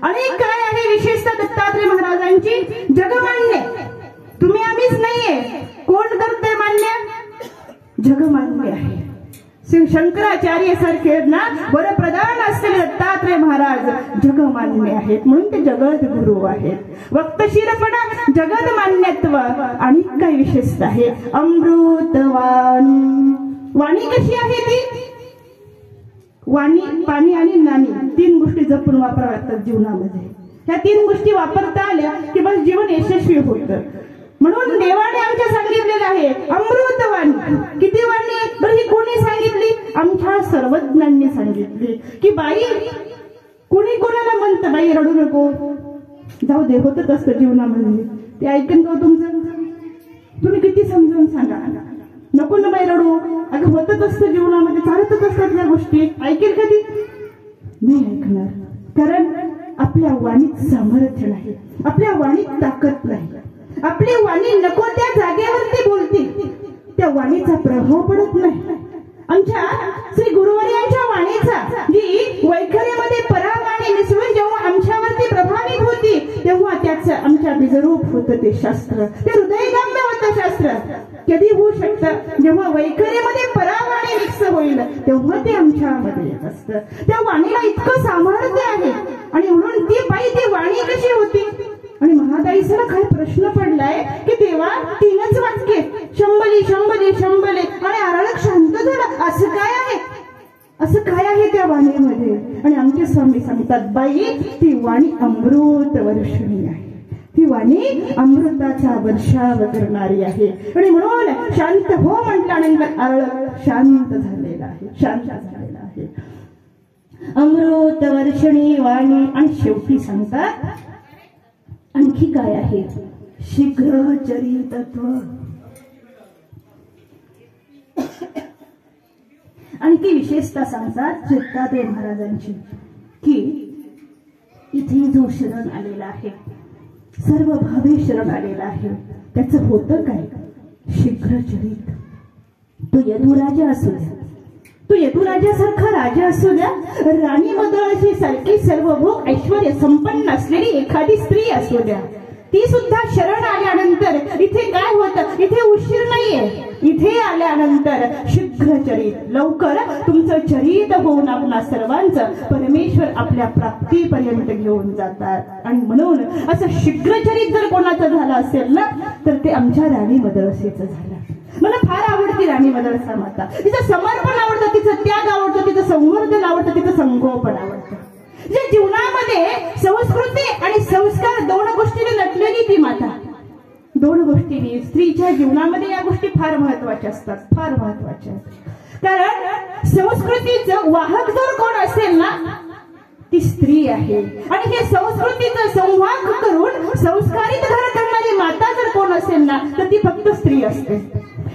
आणि काय आहे विशेषतः दत्तात्रय महाराजांची जगमान्य. तुम्ही आम्हीच नाहीये, कोण करते मान्य? जगमान्य आहे. शंकराचार्य सारखे ना वरप्रधान असलेले दत्तात्रय महाराज जगमान्य आहेत, म्हणून ते जगद गुरु आहेत. वक्तशीरपणा, जगद मान्यत्व. आणि काय विशेषता आहे? अमृतवाणी. वाणी कशी आहे ती? वाणी, पाणी आणि नाणी, 3 गोष्टी जपून वापराव्या लागतात जीवनामध्ये. ह्या 3 गोष्टी वापरता आल्या की बस जीवन यशस्वी होतं. म्हणून देवाने आमच्या सांगितलेलं आहे अमृतवाणी. किती वाणी? बरं ही कोणी सांगितली? आमच्या सर्वज्ञांनी सांगितली की बाई, कोणी कोणाला म्हणतं बाई रडू नको, जाऊ दे, होतच असतं जीवनामध्ये. ते ऐकून का तुमचं? तुम्ही किती समजून सांगा, नको ना बाई रडू, अगं होतच असतं जीवनामध्ये, चालतच असतात या गोष्टी. ऐकेल कधी? नाही ऐकणार. कारण आपल्या वाणीत सामर्थ्य नाही, आपल्या वाणीत ताकद नाही. आपली वाणी नको त्या जागेवरती बोलते, त्या वाणीचा प्रभाव पडत नाही. आमच्या श्री गुरुवर्यांच्या वाणीचा जी वैखरीमध्ये परावाणी मिसळून जेव्हा आमच्यावरती प्रभावित होती, तेव्हा त्याचं आमच्या बीजरूप होतं ते शास्त्र, ते हृदयगम्य होतं शास्त्र. कधी होऊ शकतं? जेव्हा वैखरीमध्ये परावाणी मिक्स होईल तेव्हा ते आमच्यामध्ये येत असतं. त्या वाणीला इतकं सामर्थ्य आहे. आणि म्हणून ती बाई, ती वाणी कशी होती? आणि महादाईसाला काय प्रश्न पडलाय की देवा, 3च वाक्य, शंभली शंभली शंभले आणि आरळक शांत झालं. असं काय आहे? असं काय आहे त्या वाणीमध्ये? आणि आमचे स्वामी सांगतात, बाई ती वाणी अमृत वर्षणी आहे, ती वाणी अमृताचा वर्षाव करणारी आहे. आणि म्हणून शांत हो म्हटल्यानंतर आरळक शांत झालेला आहे, शांत झालेला आहे. अमृत वर्षणी वाणी. आणि शेवटी सांगतात आणखी काय आहे? शीघ्र चरितत्व. आणखी विशेषता सांगतात दत्तात्रय महाराजांची की इथे जो शरण आलेला आहे, सर्व भावे शरण आलेला आहे, त्याचं होतं काय? शीघ्र चरित. तो यदुराजा असू द्या, तो यदुराजासारखा राजा असू द्या, राणी मदळशी सारखी सर्व भोग ऐश्वर्य संपन्न असलेली एखादी स्त्री असू द्या, ती सुद्धा शरण आल्यानंतर इथे काय होतं? इथे उशीर नाहीये. इथे आल्यानंतर शीघ्र चरित, लवकर तुमचं चरित होऊन आपणा सर्वांचं परमेश्वर आपल्या प्राप्तीपर्यंत घेऊन जातात. आणि म्हणून असं शीघ्र चरित जर कोणाचं झालं असेल ना, तर ते आमच्या राणी मदळसेचं झालं. मला फार आवडती राणी मदळसा माता. तिचं समर्पण आवडतं, तिचं त्याग आवडतं, तिचं संवर्धन आवडतं, तिचं संगोपन आवडतं. जे जीवनामध्ये संस्कृती आणि संस्कार 2 गोष्टीने नटलेली ती माता. 2 गोष्टींनी स्त्रीच्या जीवनामध्ये या गोष्टी फार महत्वाच्या असतात, फार महत्वाच्या. कारण संस्कृतीचं वाहक जर कोण असेल ना, ती स्त्री आहे. आणि हे संस्कृतीचं संवाहक करून संस्कारित घर करणारी माता जर कोण असेल ना, तर ती फक्त स्त्री असते.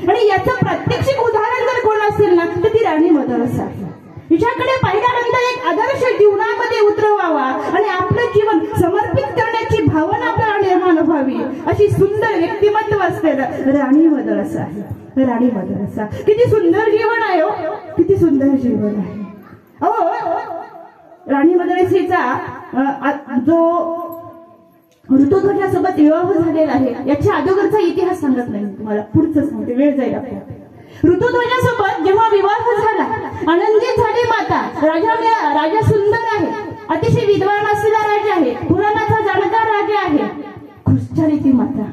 आणि याचं प्रात्यक्षिक उदाहरण जर कोण असेल ना, तर ती राणी मदळसा आहे. हिच्याकडे पाहिल्यानंतर एक आदर्श जीवनामध्ये उतरवावा आणि आपलं जीवन समर्पित करण्याची भावना आपल्याला निर्माण व्हावी, अशी सुंदर व्यक्तिमत्व असलेलं राणी मदळसा आहे. राणी मदळसा किती सुंदर जीवन आहे हो, किती सुंदर जीवन आहे. अहो, राणी मदळसेचा जो ऋतुध्वजासोबत विवाह झालेला आहे, याच्या अगोदरचा इतिहास सांगत नाही तुम्हाला, पुढचं सांगते, वेळ जाईल आपल्याला. ऋतुध्वजासोबत जेव्हा विवाह झाला, आनंदित झाली माता. राजा सुंदर आहे, अतिशय विद्वान असलेला राजा आहे, पुराणाचा जाणकार राजा आहे. खुश झाली ती माता.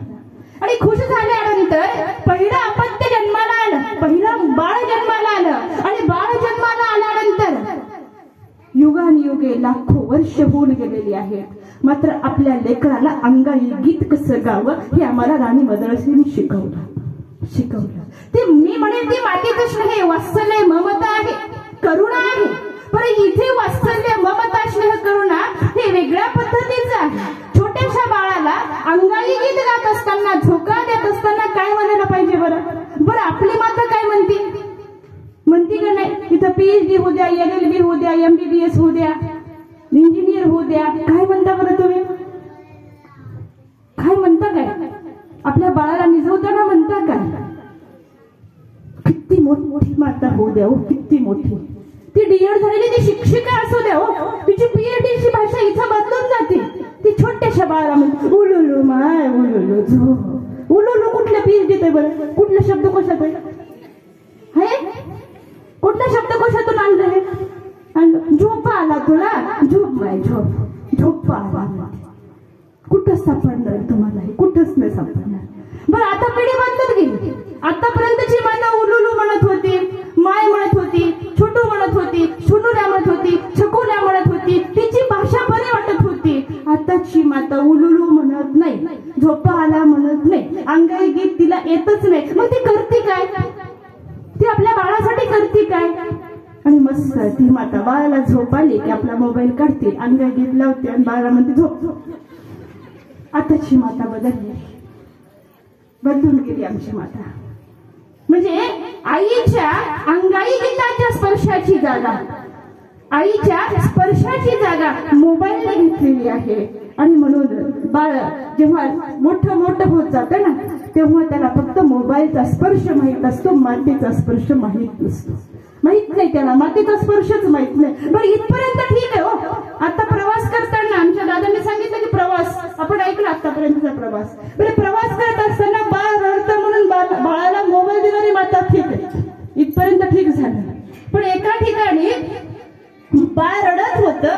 आणि खुश झाल्यानंतर पहिलं अपत्य जन्माला आलं, पहिलं बाळ जन्माला आलं. आणि बाळ जन्माला आल्यानंतर युगानुयुगे लाखो वर्ष होऊन गेलेली आहेत. मात्र आपल्या लेकराला अंगाई गीत कसं गावं हे आम्हाला राणी मदरसीने शिकवलं. ते मी म्हणेन ती मातेचं स्नेह, वात्सल्य, ममता आहे, करुणा आहे. पण इथे वात्सल्य, ममता, स्नेह, करुणा हे वेगळ्या पद्धतीचं आहे. छोट्याशा बाळाला अंगाई गीत गात असताना, झोका देत असताना काय म्हणायला पाहिजे बरं आपली माता काय म्हणती का नाही, इथं PhD होऊ द्या, LLB होऊ द्या, MBBS होऊ द्या, इंजिनियर होऊ द्या. काय म्हणता बरं तुम्ही? काय म्हणता? काय आपल्या बाळाला निजवताना म्हणता काय? किती मोठी माता होऊ द्या हो, किती मोठी. ती DED झालेली ती शिक्षिका असू द्या हो, तिची PhD ची भाषा इथं बदलून जाते. ती छोट्याशा बाळाला म्हणते उलुलू माय उलुलू झो. उलुलू कुठल्या PhD ते बरं? कुठल्या शब्दकोशात आहे? कुठल्या शब्दकोशातून आणलं हे? झोपा आला तुला, झोप माय झोपा आला. कुठंच सापडणार तुम्हाला हे? कुठंच नाही सापडणार. बरं आता पिढी बदलत गेली. आतापर्यंतची माता उलुलू म्हणत होती, माय म्हणत होती, छोटू म्हणत होती, शुनूल्या म्हणत होती, छकुल्या म्हणत होती. तिची भाषा बरी वाटत होती. आताची माता उलुलू म्हणत नाही, झोपा आला म्हणत नाही, अंगाई गीत तिला येतच नाही. मग ती करते काय? ती आपल्या बाळासाठी करते काय? आणि मस्त ती माता बाळाला झोप आली की आपला मोबाईल काढते, अंगाई गीत लावते आणि बाळाला म्हणते झोप. आताची माता बदलून गेली आमची माता. म्हणजे आईच्या अंगाई गीताच्या स्पर्शाची जागा, आईच्या स्पर्शाची जागा मोबाईलने घेतलेली आहे. आणि म्हणून बाळ जेव्हा मोठं होत जातं ना, तेव्हा त्याला फक्त मोबाईलचा स्पर्श माहित असतो, मातेचा स्पर्श माहित नसतो. माहित नाही त्याला, मातेचा स्पर्शच माहित नाही. बरं इथपर्यंत ठीक आहे हो. आता प्रवास करताना आमच्या दादांनी सांगितलं की प्रवास आपण ऐकला आतापर्यंतचा प्रवास. बरं प्रवास करत असताना बाळ रडतं म्हणून बाळाला मोबाईल देणारी माता ठीक आहे, इथपर्यंत ठीक झालं. पण एका ठिकाणी बाळ रडत होतं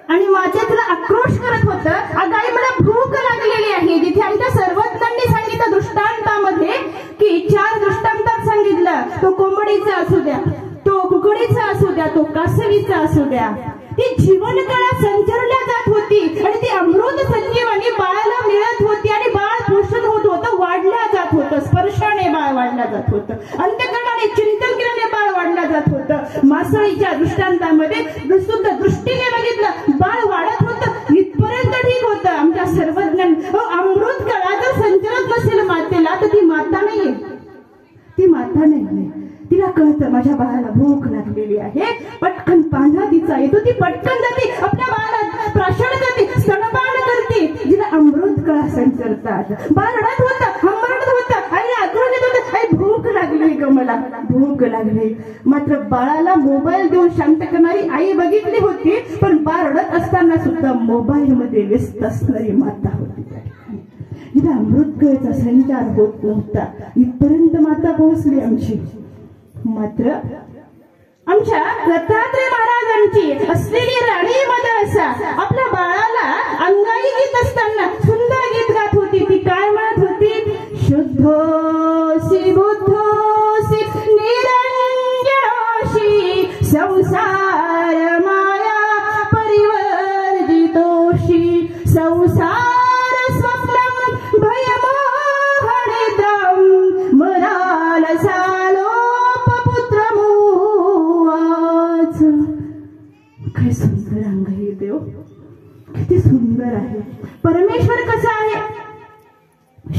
आणि माझ्यातला आक्रोश करत होतं, अगं आई मला भूक लागलेली आहे. जिथे आमच्या सर्वज्ञांनी सांगितलं दृष्टांतामध्ये की 4 दृष्टांतात सांगितलं, तो कोंबडीचा असू द्या, तो कुकडीचा असू द्या, तो कासवीचा असू द्या, ती जीवनकळा संचरल्या जात होती आणि ती अमृत संजीवनी बाळाला मिळत होती. आणि बाळ पोषण होत होतं, वाढल्या जात होतं, स्पर्शाने बाळ वाढल्या जात होतं, अंतःकरणाने चिंतन केल्याने बाळ वाढल्या जात होतं. मासळीच्या दृष्टांतामध्ये सुद्धा दृष्टीने बघितलं, बाळ वाढत होतं, इथपर्यंत ठीक होतं. आमच्या सर्वज्ञान अमृत कळा जर संचरत नसेल मातेला तर ती माता नाहीये, ती माता नाहीये. तिला कळतं माझ्या बाळाला भूक लागलेली आहे, पटकन पान्हा तिचा येतो, ती पटकन जाते आपल्या बाळाला प्राशन करते, स्तनपान करते, जिला अमृत कळा संचरतात. बाळ रडत होतं, हमरडत होतं, आईला आक्रोश येत होतं, आई भूक लागली ग मला, भूक लागली. मात्र बाळाला मोबाईल देऊन शांत करणारी आई बघितली होती, पण बाळ रडत असताना सुद्धा मोबाईल मध्ये व्यस्त असणारी माता होती. जिला अमृत कळाचा संचार होत नव्हता, इथपर्यंत माता पोहोचली आमची. मात्र आमच्या दत्तात्रय महाराजांची असलेली राणी मदरसा आपल्या बाळाला अंगाई गीत असताना सुंदर गीत गात होती. ती काय म्हणत होती? शुद्धोसी बुद्धोसी निरंजनोशी संसार माया परिवर्जितोशी संसार स्वप्नम भयमोहनिद्रम मनाल सालो काय सुंदर अंग आहे देव, किती सुंदर आहे. परमेश्वर कसा आहे?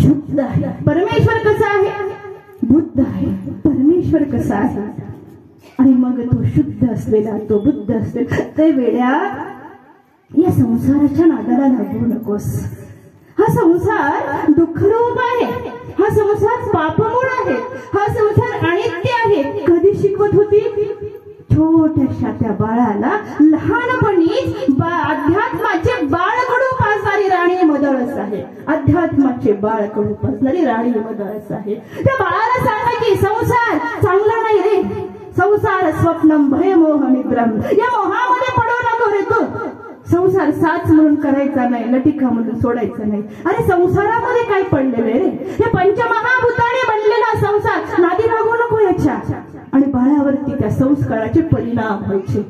शुद्ध आहे. परमेश्वर कसा आहे? बुद्ध आहे. परमेश्वर कसा आहे? आणि मग तो शुद्ध असलेला, तो बुद्ध असलेला, ते वेड्या या संसाराच्या नादाला लागू नकोस. हा संसार दुःखरूप आहे, हा संसार पापमूळ आहे, हा संसार अनित्य आहे. कधी शिकवत होती? छोट्याशा त्या बाळाला लहानपणी अध्यात्माचे बाळकडू पाजणारी राणी मदरस आहे, अध्यात्माचे बाळकडू पाजणारी राणी मदरस आहे. त्या बाळाला सांगायची संसार स्वप्नम भयमोह निद्रम. या मोहामध्ये पडू नको रे तू. संसार साच म्हणून करायचा नाही, लटिका म्हणून सोडायचा नाही. अरे संसारामध्ये काय पडलेलं रे? हे पंचमहाभूताने बनलेला संसार, नादी लागू नको याच्या. आणि बाळावरती त्या संस्काराचे परिणाम व्हायचे.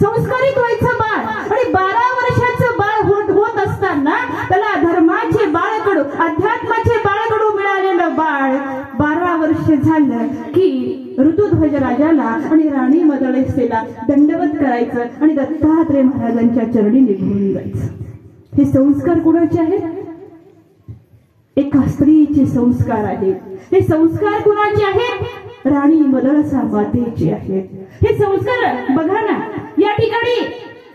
संस्कारित व्हायचं बाळ. आणि 12 वर्षाचं बाळ होत असताना त्याला धर्माचे बाळकडू, अध्यात्माचे बाळकडू मिळालेलं बाळ 12 वर्ष झालं की ऋतुध्वज राजाला आणि राणी मदळेसेला दंडवत करायचं आणि दत्तात्रय महाराजांच्या चरणी निघून जायचं. हे संस्कार कुणाचे आहेत? एका स्त्रीचे संस्कार आहेत. हे संस्कार कुणाचे आहेत? राणी मदळसा मातेचे आहेत. हे संस्कार बघा ना, या ठिकाणी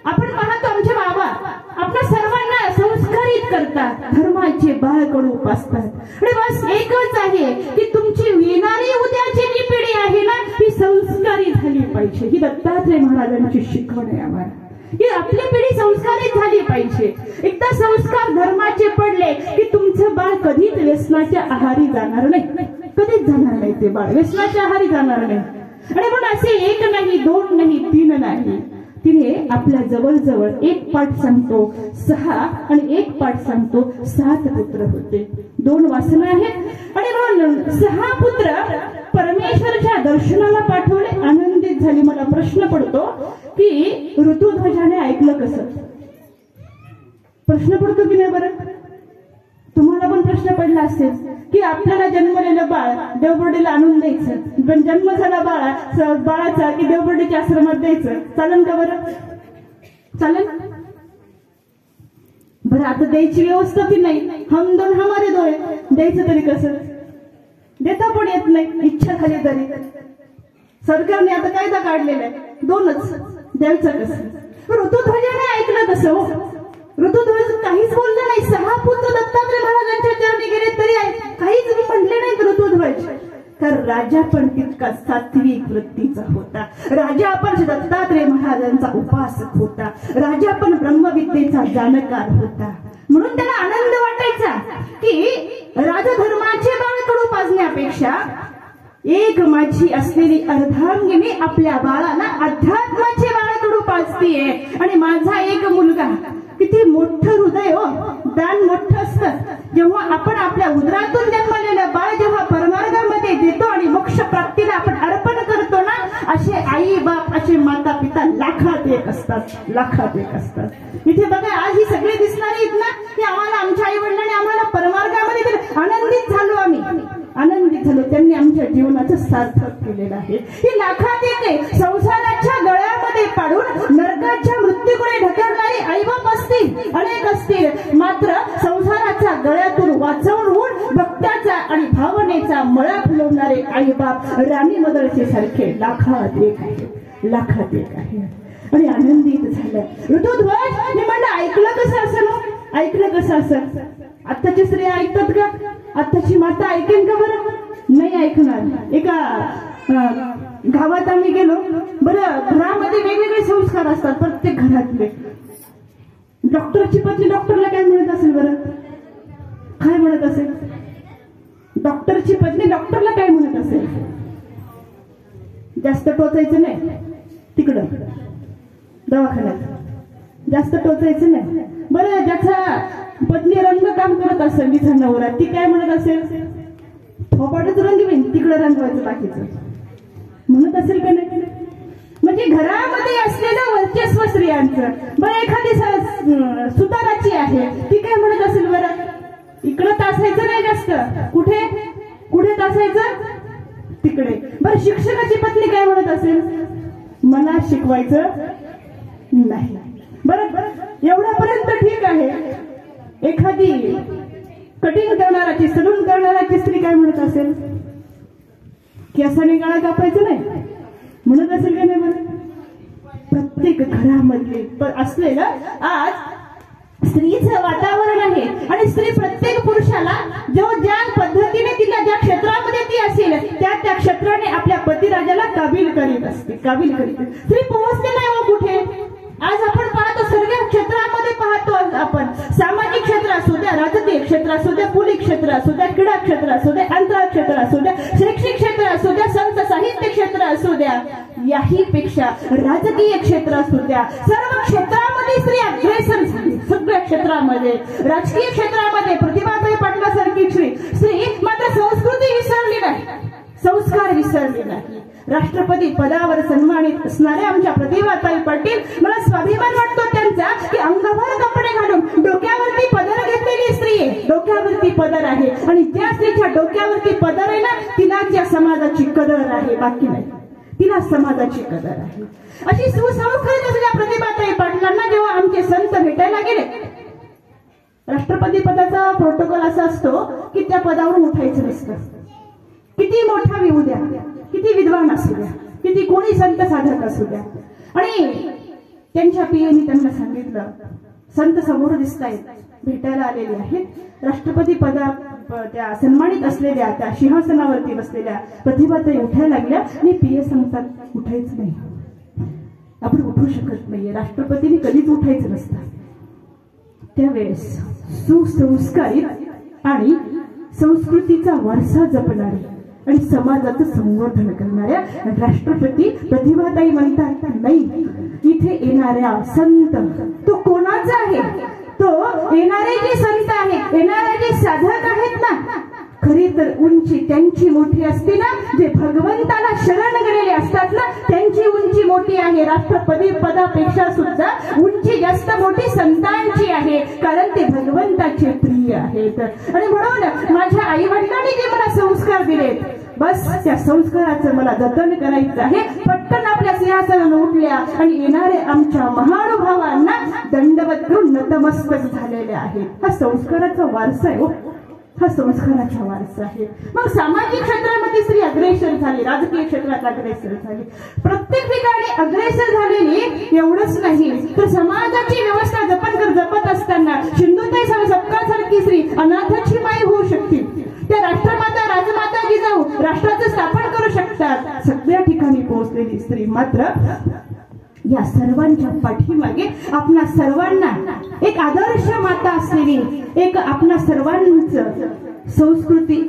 आपण पाहतो आमचे बाबा आपल्या सर्वांना संस्कारित करतात, धर्माचे बाळकडू उपासतात. आणि बस एकच आहे की तुमची येणारी उद्याची जी पिढी आहे ना, ही संस्कारी झाली पाहिजे. ही दत्तात्रय महाराजांची शिकवण आहे आम्हाला, की आपली पिढी संस्कारित झाली पाहिजे. एकदा संस्कार धर्माचे पडले की तुमचं बाळ कधीच व्यसनाच्या आहारी जाणार नाही, कधीच जाणार नाही. ते बाळ व्यसनाच्या आहारी जाणार नाही. आणि पण असे 1 नाही, 2 नाही, 3 नाही, तिने आपल्या जवळजवळ 1 पाठ सांगतो 6 आणि 1 पाठ सांगतो 7 पुत्र होते. 2 वासना आहेत. आणि म्हणून 6 पुत्र परमेश्वराच्या दर्शनाला पाठवले. आनंदित झाली. मला प्रश्न पडतो की ऋतुध्वजाने ऐकलं कसं? प्रश्न पडतो की नाही बरं? तुम्हाला पण प्रश्न पडला असेल की आपल्याला जन्मलेलं बाळ देवबर्डीला आणून द्यायचं, पण जन्म झाला बाळाचा की देवबर्डीच्या आश्रमात द्यायचं, चालेल का बरं? चालेल बरं. आता द्यायची व्यवस्था की नाही? हम दोन हमारे दो. द्यायचं तरी कसं? देता पण येत नाही, इच्छा झाली तरी. सरकारने आता कायदा काढलेला आहे 2च, द्यायचं कसं? ऋतुध्वजाने ऐकलं कसं हो? ऋतुध्वज काहीच बोलले नाही. 6 पुत्र दत्तात्रय महाराजांच्या चरणी गेले तरी काहीच म्हणले नाहीत ऋतुध्वज. तर राजा पण तितका सात्विक वृत्तीचा होता. राजा पण दत्तात्रय महाराजांचा उपासक होता. राजा पण ब्रह्मविद्येचा जाणकार होता. म्हणून त्याला आनंद वाटायचा की राजधर्माचे बाळकडू पाजण्यापेक्षा एक माझी असलेली अर्धांगिनी आपल्या बाळाला अध्यात्माचे बाळकडू पाजतीये. आणि माझा एक मुलगा, किती मोठं हृदय हो, दान मोठं असतं. जेव्हा आपण आपल्या उदरातून जन्मलेलं बाळ जेव्हा परमार्गामध्ये देतो आणि मोक्ष प्राप्तीला आपण अर्पण करतो ना, असे आई बाप, असे माता पिता लाखात एक असतात, लाखात एक असतात. इथे बघा आज ही सगळे दिसणारे आहेत ना, की आम्हाला आमच्या आई वडिलांनी आम्हाला परमार्गामध्ये दिलं. आनंदित झालो आम्ही, आनंदित झालो. त्यांनी आमच्या जीवनाचं सार्थक केलेलं आहे. ही लाखात एक आहे. संसाराच्या गळ्यामध्ये पाडून नरकाच्या मृत्यूकडे ढकलणारी आईबाप असतील, अनेक असतील. मात्र संसाराच्या गळ्यातून वाचवून भक्ताचा आणि भावनेचा मळा फुलवणारे आईबाप राणी मदळसे सारखे लाखात एक आहे, लाखात एक आहे. आणि आनंदित झालं. ऋतुध्वज मी म्हणलं ऐकलं कसं असं ना? ऐकलं कसं असं? आत्ताची स्त्रिया ऐकतात का? आत्ताची माता ऐकेल का बरं? नाही ऐकणार. एका गावात आम्ही गेलो. बरं, घरामध्ये वेगवेगळे संस्कार असतात प्रत्येक घरातले. डॉक्टरची पत्नी डॉक्टरला काय म्हणत असेल बरं? काय म्हणत असेल? डॉक्टरची पत्नी डॉक्टरला काय म्हणत असेल? जास्त टोचायचं नाही तिकडं दवाखान्यात, जास्त टोचायचं नाही. बरं, ज्याचा पत्नी रंगकाम करत असेल, तिचा नवरा, ती काय म्हणत असेल? थोपाटच रंगवीन, तिकडं रंगवायचं बाकीचं म्हणत असेल का नाही? म्हणजे घरामध्ये असलेलं वर्चस्व स्त्रियांचं. बरं, एखादी सुताराची आहे, ती काय म्हणत असेल बरं? इकडं तासायचं नाही जास्त. कुठे कुठे तासायचं? तिकडे. बरं, शिक्षकाची पत्नी काय म्हणत असेल? मला शिकवायचं नाही. बरं, एवढ्यापर्यंत ठीक आहे. एखादी कटिंग करणाराची, सलून करणाराची स्त्री काय म्हणत असेल? केसाने गळा कापायचं नाही म्हणत असेल का नाही बरं? प्रत्येक घरामध्ये असलेलं आज स्त्रीचं वातावरण आहे. आणि स्त्री प्रत्येक पुरुषाला ज्या पद्धतीने तिला ज्या क्षेत्रामध्ये ती असेल त्या क्षेत्राने आपल्या पतिराजाला काबिल करीत असते, काबिल करीत. स्त्री पोहोचते नाही हो कुठे. आज आपण पाहतो सर्व क्षेत्रामध्ये पाहतो आपण. सामाजिक क्षेत्र असू द्या, राजकीय क्षेत्र असू द्या, पोलीस क्षेत्र असू द्या, क्रीडा क्षेत्र असू द्या, अंतराळ क्षेत्र असू द्या, शैक्षणिक क्षेत्र असू द्या, संत साहित्य क्षेत्र असू द्या, द्या, याही पेक्षा राजकीय क्षेत्र असू द्या, सर्व क्षेत्रामध्ये स्त्री अग्रेसर झाली. सगळ्या क्षेत्रामध्ये, राजकीय क्षेत्रामध्ये प्रतिभाताई पाटलासारखी स्त्री मात्र संस्कृती विसरली नाही, संस्कार विसरले नाही. राष्ट्रपती पदावर सन्मानित असणाऱ्या आमच्या प्रतिभाताई पाटील, मला स्वाभिमान वाटतो त्यांचा की अंगावर कपडे घालून डोक्यावरती पदर घेतलेली स्त्री आहे. डोक्यावरती पदर आहे आणि ज्या स्त्रीच्या डोक्यावरती पदर आहे ना, तिला त्या समाजाची कदर आहे, बाकी नाही. तिला समाजाची कदर आहे. अशी सुसंस्कृत असलेल्या प्रतिभाताई पाटलांना जेव्हा आमचे संत भेटायला गेले, राष्ट्रपती पदाचा प्रोटोकॉल असा असतो की त्या पदावरून उठायचं नसतं. किती मोठा येऊ द्या, किती विद्वान असू द्या, किती कोणी संत साधक असू द्या. आणि त्यांच्या पीएनी त्यांना सांगितलं, संत समोर दिसतायत, भेटायला आलेले आहेत. राष्ट्रपती पदा त्या सन्मानित असलेल्या त्या सिंहासनावरती बसलेल्या प्रतिभाताई उठायला लागल्या आणि पीए सांगतात, उठायचं नाही, आपण उठू शकत नाहीये. राष्ट्रपतींनी कधीच उठायचं नसतं. त्यावेळेस सुसंस्कारित आणि संस्कृतीचा वारसा जपणारे आणि समाजाचं संवर्धन करणाऱ्या राष्ट्रपती प्रतिभाताई म्हणतात, नाही, इथे येणाऱ्या संत तो कोणाचा आहे, तो येणारे जे संत आहेत, येणारे जे साधक आहेत ना, खरी तर उंची त्यांची मोठी असते ना, जे भगवंताला शरण गेलेले असतात ना, त्यांची उंची मोठी आहे. राष्ट्रपती पदापेक्षा सुद्धा उंची जास्त मोठी संतांची आहे, कारण ते भगवंताचे प्रिय आहेत. आणि म्हणून माझ्या आई वडिलांनी जे मला संस्कार दिलेत, बस त्या संस्काराचं मला जतन करायचं आहे. पटकन आपल्या सिंहासनावर उठल्या आणि येणारे आमच्या महानुभावांना दंडवत करून नतमस्तक झालेले आहेत. हा संस्काराचा वारसा आहे, हा संस्काराचा वारसा आहे. मग सामाजिक क्षेत्रामध्ये स्त्री अग्रेसर झाली, राजकीय क्षेत्रात अग्रेसर झाली, प्रत्येक ठिकाणी अग्रेसर झालेली. एवढंच नाही तर समाजाची व्यवस्था जपत असताना सिंधुताई सपकाळसारखी स्त्री अनाथाची माई होऊ शकते. त्या राष्ट्रमाता राजमाता जिजाऊ राष्ट्राचं स्थापन करू शकतात. सगळ्या ठिकाणी पोहोचलेली स्त्री मात्र या सर्वांच्या पाठीमागे आपणा सर्वांना एक आदर्श माता असलेली, एक आपणा सर्वांचं संस्कृती